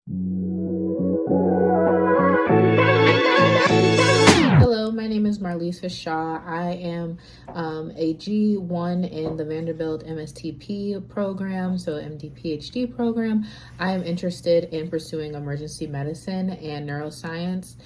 Hello, my name is Marlisa Shaw. I am a G1 in the Vanderbilt MSTP program, so MD PhD program. I am interested in pursuing emergency medicine and neuroscience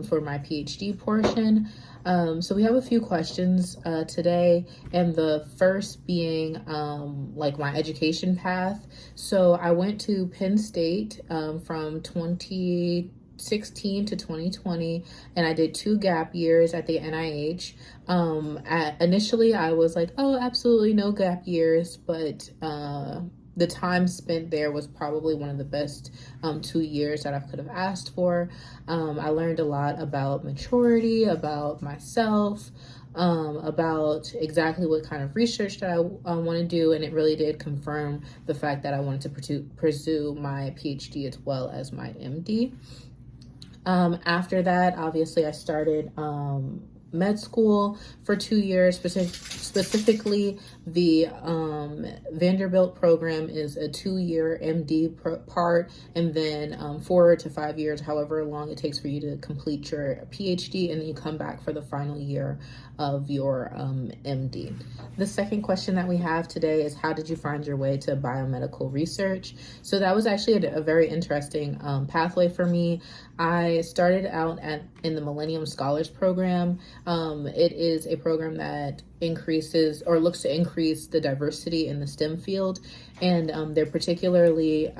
for my PhD portion. So we have a few questions today, and the first being like my education path. So I went to Penn State from 2016 to 2020, and I did 2 gap years at the NIH. Initially, I was like, oh, absolutely no gap years, but the time spent there was probably one of the best 2 years that I could have asked for. I learned a lot about maturity, about myself, about exactly what kind of research that I want to do, and it really did confirm the fact that I wanted to pursue my PhD as well as my MD. After that, obviously, I started med school for 2 years. Specifically, the Vanderbilt program is a 2-year MD part, and then 4 to 5 years, however long it takes for you to complete your PhD, and then you come back for the final year of your MD. The second question that we have today is, how did you find your way to biomedical research? So that was actually a very interesting pathway for me. I started out in the Millennium Scholars Program. It is a program that increases or looks to increase the diversity in the STEM field. And they're particularly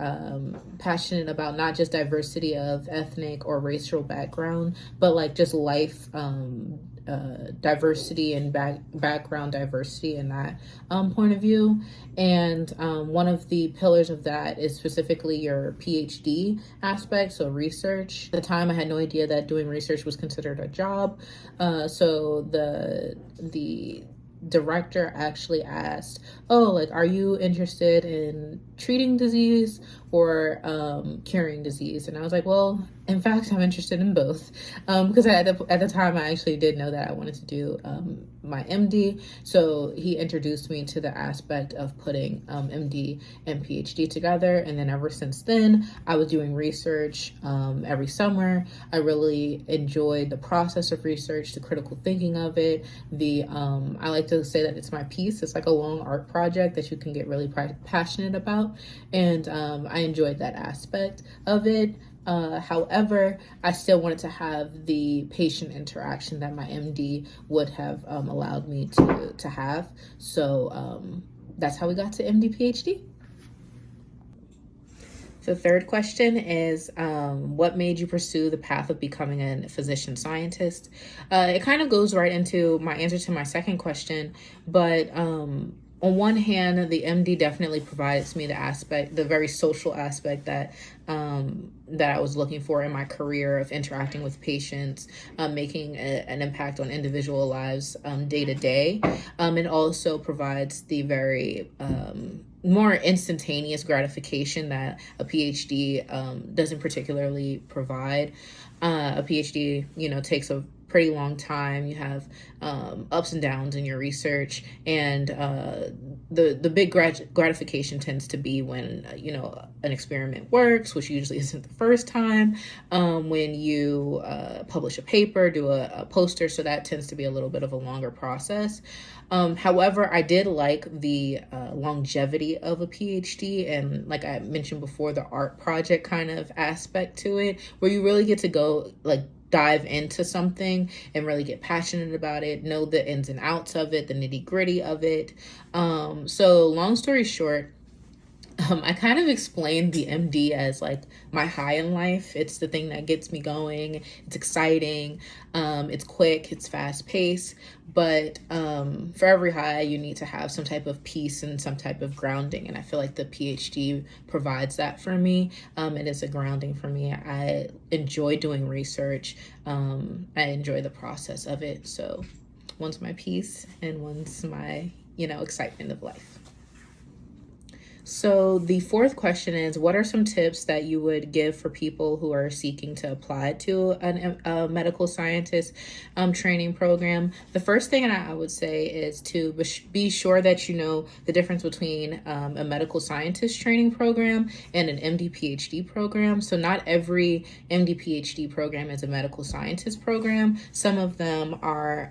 passionate about not just diversity of ethnic or racial background, but like just life diversity and background diversity in that point of view. And one of the pillars of that is specifically your PhD aspect, so research. At the time, I had no idea that doing research was considered a job. So the director actually asked, oh, like, are you interested in treating disease or curing disease? And I was like, well, in fact, I'm interested in both, because at the time I actually did know that I wanted to do my MD. So he introduced me to the aspect of putting MD and PhD together. And then ever since then, I was doing research every summer. I really enjoyed the process of research, the critical thinking of it. I like to say that it's my piece. It's like a long art project that you can get really passionate about. And I enjoyed that aspect of it. However, I still wanted to have the patient interaction that my MD would have allowed me to have. So that's how we got to MD PhD. The third question is, what made you pursue the path of becoming a physician scientist? It kind of goes right into my answer to my second question, but on one hand, the MD definitely provides me the very social aspect that I was looking for in my career of interacting with patients, making an impact on individual lives day to day. It also provides the very more instantaneous gratification that a PhD doesn't particularly provide. A PhD, takes a pretty long time. You have ups and downs in your research, and the big gratification tends to be when an experiment works, which usually isn't the first time. When you publish a paper, do a poster, so that tends to be a little bit of a longer process. However, I did like the longevity of a PhD, and like I mentioned before, the art project kind of aspect to it, where you really get to go dive into something and really get passionate about it, know the ins and outs of it, the nitty gritty of it. So long story short, I kind of explained the MD as like my high in life. It's the thing that gets me going. It's exciting. It's quick. It's fast paced. But for every high, you need to have some type of peace and some type of grounding. And I feel like the PhD provides that for me. It is a grounding for me. I enjoy doing research. I enjoy the process of it. So one's my peace and one's my, excitement of life. So the fourth question is, what are some tips that you would give for people who are seeking to apply to a medical scientist training program? The first thing I would say is to be sure that you know the difference between a medical scientist training program and an MD PhD program. So not every MD PhD program is a medical scientist program. Some of them are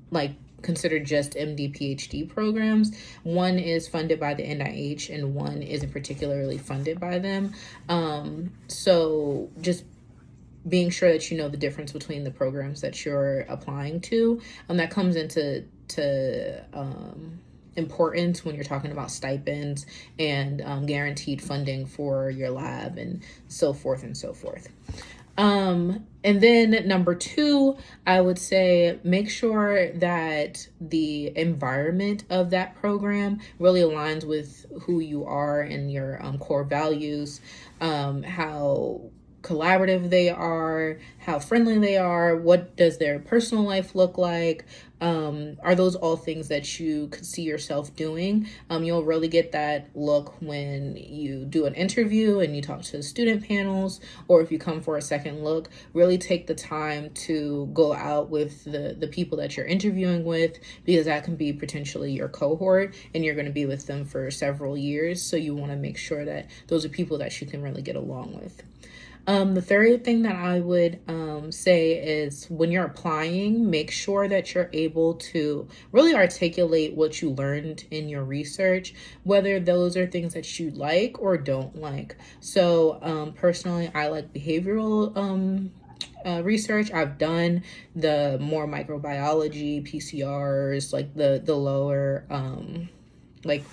like considered just MD PhD programs. One is funded by the NIH and one isn't particularly funded by them. So just being sure that you know the difference between the programs that you're applying to, that comes into importance when you're talking about stipends and guaranteed funding for your lab and so forth and so forth. And then number two, I would say make sure that the environment of that program really aligns with who you are and your core values, how collaborative they are, how friendly they are, what does their personal life look like. Are those all things that you could see yourself doing? You'll really get that look when you do an interview and you talk to the student panels, or if you come for a second look, really take the time to go out with the people that you're interviewing with, because that can be potentially your cohort and you're going to be with them for several years. So you want to make sure that those are people that you can really get along with. The third thing that I would say is when you're applying, make sure that you're able to really articulate what you learned in your research, whether those are things that you like or don't like. So personally, I like behavioral research. I've done the more microbiology, PCRs, like the lower, like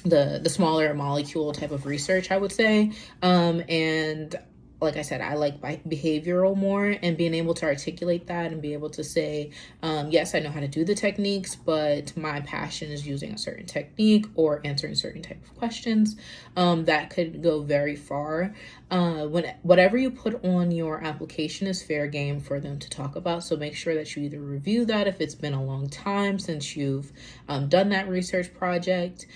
the smaller molecule type of research, I would say. And like I said, I like behavioral more, and being able to articulate that and be able to say, yes, I know how to do the techniques, but my passion is using a certain technique or answering certain type of questions. That could go very far. Whatever you put on your application is fair game for them to talk about. So make sure that you either review that if it's been a long time since you've done that research project,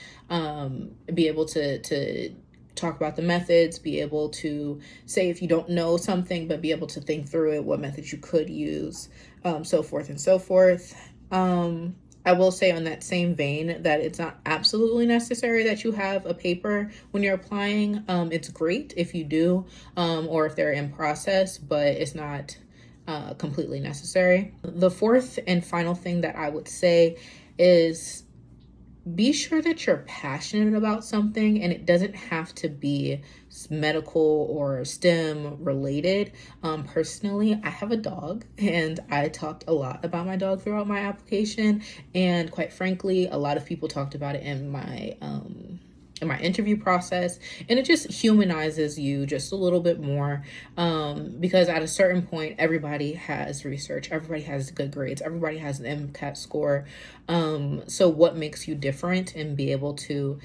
be able to talk about the methods, be able to say if you don't know something, but be able to think through it, what methods you could use, so forth and so forth. I will say on that same vein that it's not absolutely necessary that you have a paper when you're applying. It's great if you do, or if they're in process, but it's not completely necessary. The fourth and final thing that I would say is be sure that you're passionate about something, and it doesn't have to be medical or STEM related. Personally, I have a dog, and I talked a lot about my dog throughout my application, and quite frankly, a lot of people talked about it in my interview process, and it just humanizes you just a little bit more, because at a certain point, everybody has research, everybody has good grades, everybody has an MCAT score. So what makes you different, and be able to,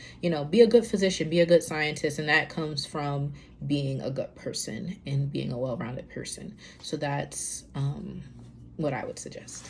be a good physician, be a good scientist, and that comes from being a good person and being a well-rounded person. So that's what I would suggest.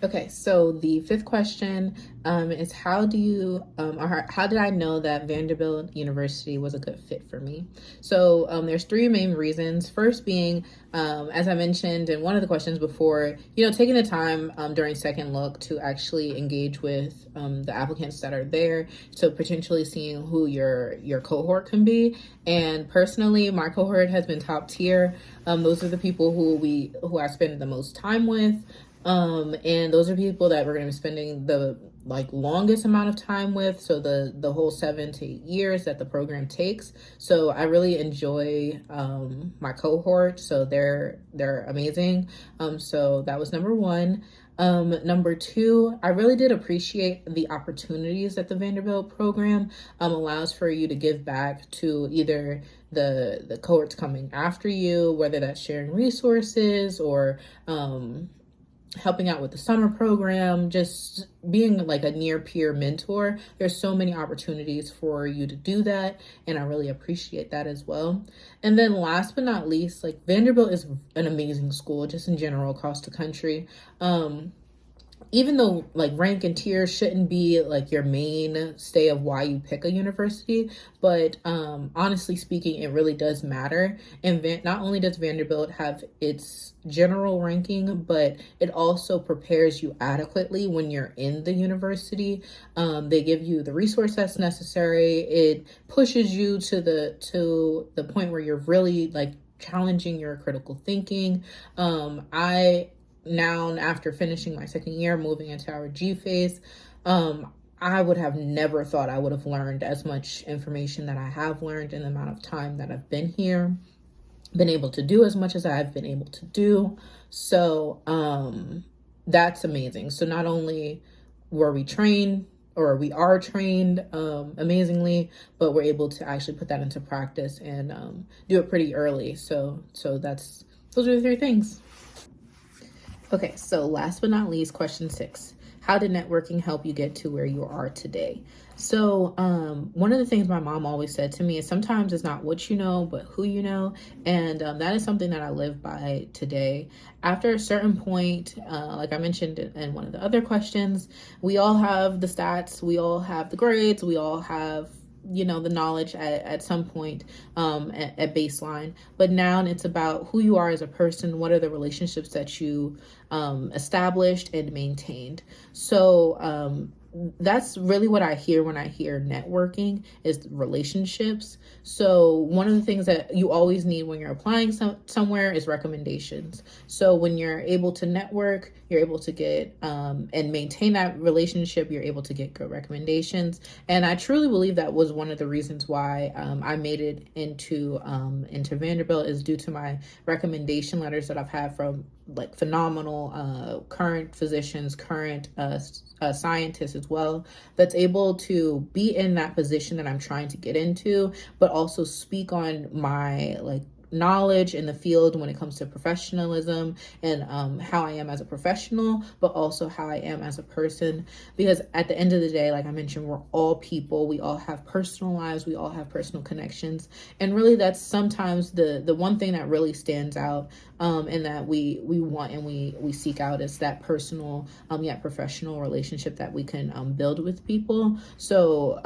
Okay, so the fifth question is how did I know that Vanderbilt University was a good fit for me? So there's three main reasons. First being, as I mentioned in one of the questions before, taking the time during second look to actually engage with the applicants that are there, so potentially seeing who your cohort can be. And personally, my cohort has been top tier. Those are the people who I spend the most time with. And those are people that we're going to be spending the longest amount of time with. So the whole 7 to 8 years that the program takes. So I really enjoy, my cohort. So they're amazing. So that was number one. Number two, I really did appreciate the opportunities that the Vanderbilt program, allows for you to give back to either the cohorts coming after you, whether that's sharing resources or, helping out with the summer program, just being like a near peer mentor. There's so many opportunities for you to do that, and I really appreciate that as well. And then last but not least, Vanderbilt is an amazing school just in general across the country. even though like rank and tier shouldn't be like your mainstay of why you pick a university, but honestly speaking, it really does matter. And not only does Vanderbilt have its general ranking, but it also prepares you adequately when you're in the university. They give you the resource that's necessary. It pushes you to the point where you're really like challenging your critical thinking. I now, after finishing my second year, moving into our G phase, I would have never thought I would have learned as much information that I have learned in the amount of time that I've been here, been able to do as much as I've been able to do. So that's amazing. So not only were we trained, or we are trained amazingly, but we're able to actually put that into practice and do it pretty early. So those are the three things. Okay, so last but not least, question 6. How did networking help you get to where you are today? So one of the things my mom always said to me is sometimes it's not what you know, but who you know. And that is something that I live by today. After a certain point, like I mentioned in one of the other questions, we all have the stats, we all have the grades, we all have the knowledge at some point at baseline, but now it's about who you are as a person. What are the relationships that you established and maintained? So that's really what I hear when I hear networking is relationships. So one of the things that you always need when you're applying somewhere is recommendations. So when you're able to network, you're able to get and maintain that relationship, you're able to get good recommendations. And I truly believe that was one of the reasons why I made it into Vanderbilt, is due to my recommendation letters that I've had from like phenomenal current physicians, current scientists as well, that's able to be in that position that I'm trying to get into, but also speak on my like knowledge in the field when it comes to professionalism and how I am as a professional, but also how I am as a person. Because at the end of the day, like I mentioned, we're all people. We all have personal lives. We all have personal connections. And really that's sometimes the one thing that really stands out and that we want and we seek out is that personal yet professional relationship that we can build with people. So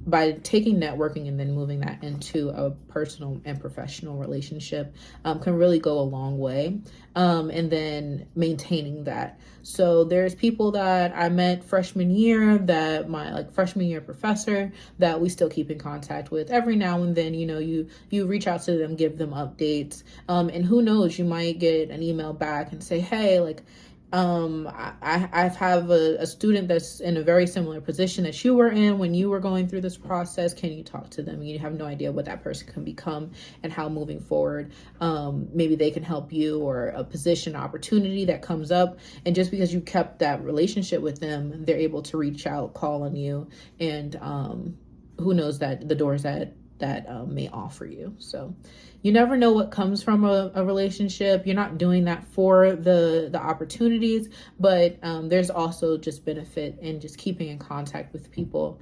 by taking networking and then moving that into a personal and professional relationship can really go a long way. And then maintaining that. So there's people that I met freshman year, that my like freshman year professor that we still keep in contact with every now and then. You reach out to them, give them updates, and who knows, you might get an email back and say, hey, like I have a student that's in a very similar position that you were in when you were going through this process. Can you talk to them? You have no idea what that person can become and how moving forward, maybe they can help you, or a position opportunity that comes up. And just because you kept that relationship with them, they're able to reach out, call on you, and who knows that the doors that may offer you. So you never know what comes from a relationship. You're not doing that for the opportunities, but there's also just benefit in just keeping in contact with people.